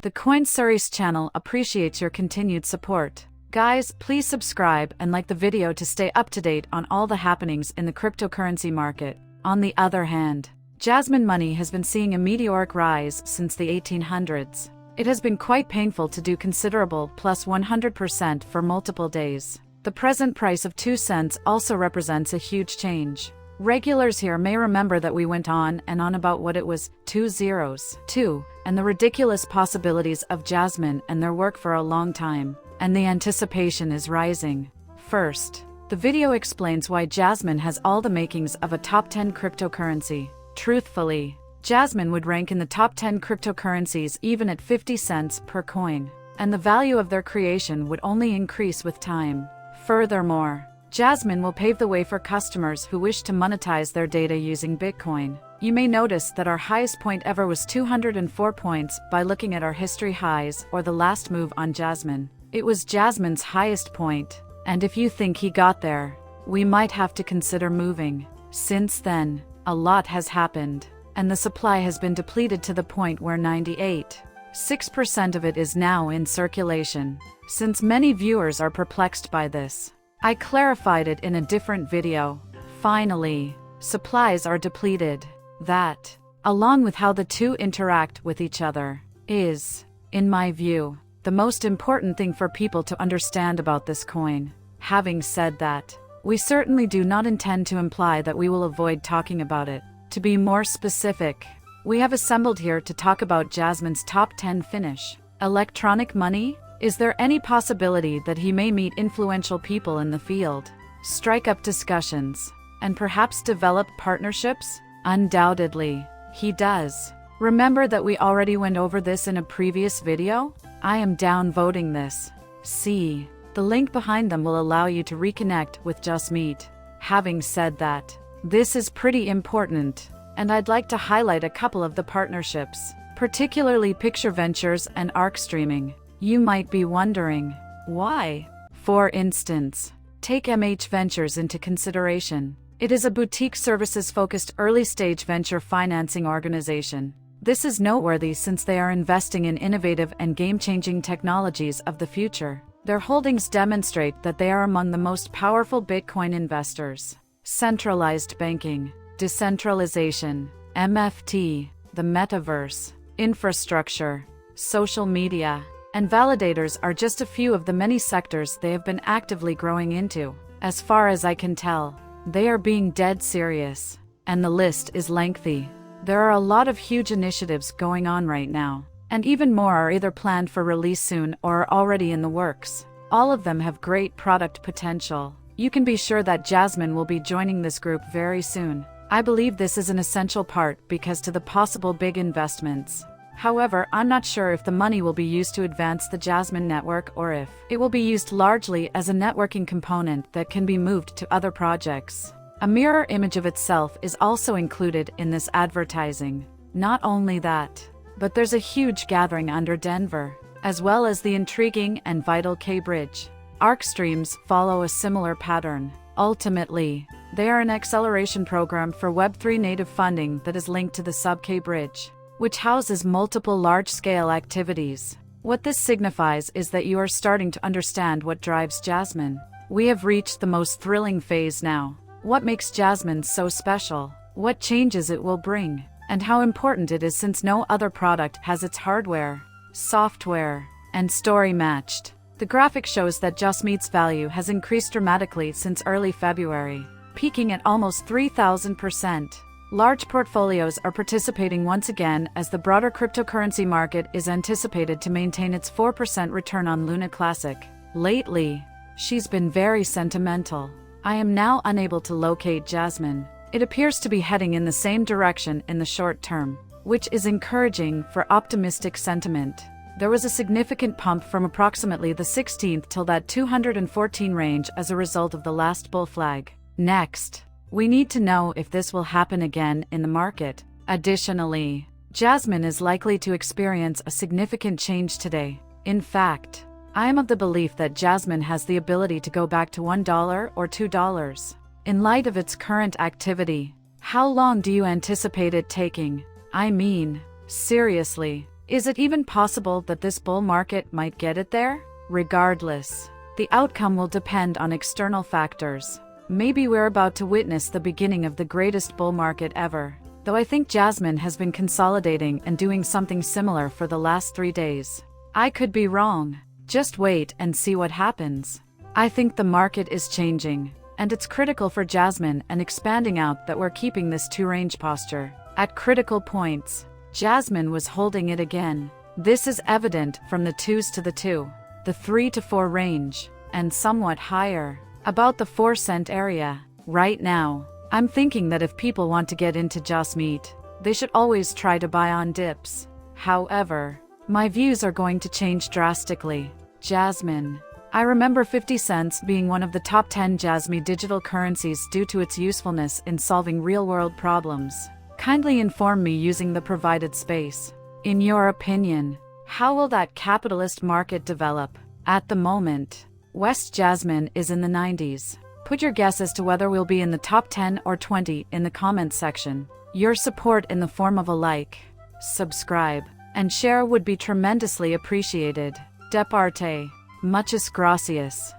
The Coin Series channel appreciates your continued support. Guys, please subscribe and like the video to stay up to date on all the happenings in the cryptocurrency market. On the other hand, Jasmine money has been seeing a meteoric rise since the 1800s. It has been quite painful to do considerable plus 100% for multiple days. The present price of 2 cents also represents a huge change. Regulars here may remember that we went on and on about what it was, 2 zeros, 2, and the ridiculous possibilities of Jasmine and their work for a long time, and the anticipation is rising. First, the video explains why Jasmine has all the makings of a top 10 cryptocurrency. Truthfully, Jasmine would rank in the top 10 cryptocurrencies even at 50 cents per coin, and the value of their creation would only increase with time. Furthermore, Jasmine will pave the way for customers who wish to monetize their data using Bitcoin. You may notice that our highest point ever was 204 points by looking at our history highs or the last move on Jasmine. It was Jasmine's highest point, and if you think he got there, we might have to consider moving. Since then, a lot has happened, and the supply has been depleted to the point where 98.6% of it is now in circulation. Since many viewers are perplexed by this, I clarified it in a different video. Finally, supplies are depleted. That, along with how the two interact with each other, is, in my view, the most important thing for people to understand about this coin. Having said that, we certainly do not intend to imply that we will avoid talking about it. To be more specific, we have assembled here to talk about Jasmine's top 10 finish. Electronic money? Is there any possibility that he may meet influential people in the field, strike up discussions, and perhaps develop partnerships? Undoubtedly, he does. Remember that we already went over this in a previous video? I am downvoting this. See, the link behind them will allow you to reconnect with Jasmy. Having said that, this is pretty important, and I'd like to highlight a couple of the partnerships, particularly Picture Ventures and Arc Streaming. You might be wondering, why? For instance, take MH Ventures into consideration. It is a boutique services-focused early-stage venture financing organization. This is noteworthy since they are investing in innovative and game-changing technologies of the future. Their holdings demonstrate that they are among the most powerful Bitcoin investors. Centralized banking, decentralization, MFT, the metaverse, infrastructure, social media, and validators are just a few of the many sectors they have been actively growing into. As far as I can tell, they are being dead serious, and the list is lengthy. There are a lot of huge initiatives going on right now, and even more are either planned for release soon or are already in the works. All of them have great product potential. You can be sure that Jasmine will be joining this group very soon. I believe this is an essential part because to the possible big investments. However, I'm not sure if the money will be used to advance the Jasmine network or if it will be used largely as a networking component that can be moved to other projects. A mirror image of itself is also included in this advertising. Not only that, but there's a huge gathering under Denver, as well as the intriguing and vital K Bridge. Arc streams follow a similar pattern. Ultimately, they are an acceleration program for Web3 native funding that is linked to the Sub-K Bridge, which houses multiple large-scale activities. What this signifies is that you are starting to understand what drives Jasmine. We have reached the most thrilling phase now. What makes Jasmine so special? What changes it will bring? And how important it is since no other product has its hardware, software, and story matched. The graphic shows that Jasmy's value has increased dramatically since early February, peaking at almost 3,000%. Large portfolios are participating once again as the broader cryptocurrency market is anticipated to maintain its 4% return on Luna Classic. Lately, she's been very sentimental. I am now unable to locate Jasmine. It appears to be heading in the same direction in the short term, which is encouraging for optimistic sentiment. There was a significant pump from approximately the 16th till that 214 range as a result of the last bull flag. Next, we need to know if this will happen again in the market. Additionally, Jasmine is likely to experience a significant change today. In fact, I am of the belief that Jasmine has the ability to go back to $1 or $2. In light of its current activity, how long do you anticipate it taking? I mean, seriously, Is it even possible that this bull market might get it there? Regardless, the outcome will depend on external factors. Maybe we're about to witness the beginning of the greatest bull market ever. Though I think Jasmy has been consolidating and doing something similar for the last 3 days. I could be wrong. Just wait and see what happens. I think the market is changing, and it's critical for Jasmy and expanding out that we're keeping this 2-range posture. At critical points, Jasmy was holding it again. This is evident from the 2s to the 2, the 3 to 4 range, and somewhat higher, about the 4-cent area. Right now, I'm thinking that if people want to get into Jasmy, they should always try to buy on dips. However, my views are going to change drastically. Jasmy. I remember 50 cents being one of the top 10 Jasmy digital currencies due to its usefulness in solving real-world problems. Kindly inform me using the provided space. In your opinion, how will that capitalist market develop? At the moment, West Jasmy is in the 90s. Put your guess as to whether we'll be in the top 10 or 20 in the comments section. Your support in the form of a like, subscribe, and share would be tremendously appreciated. De parte. Muchas gracias.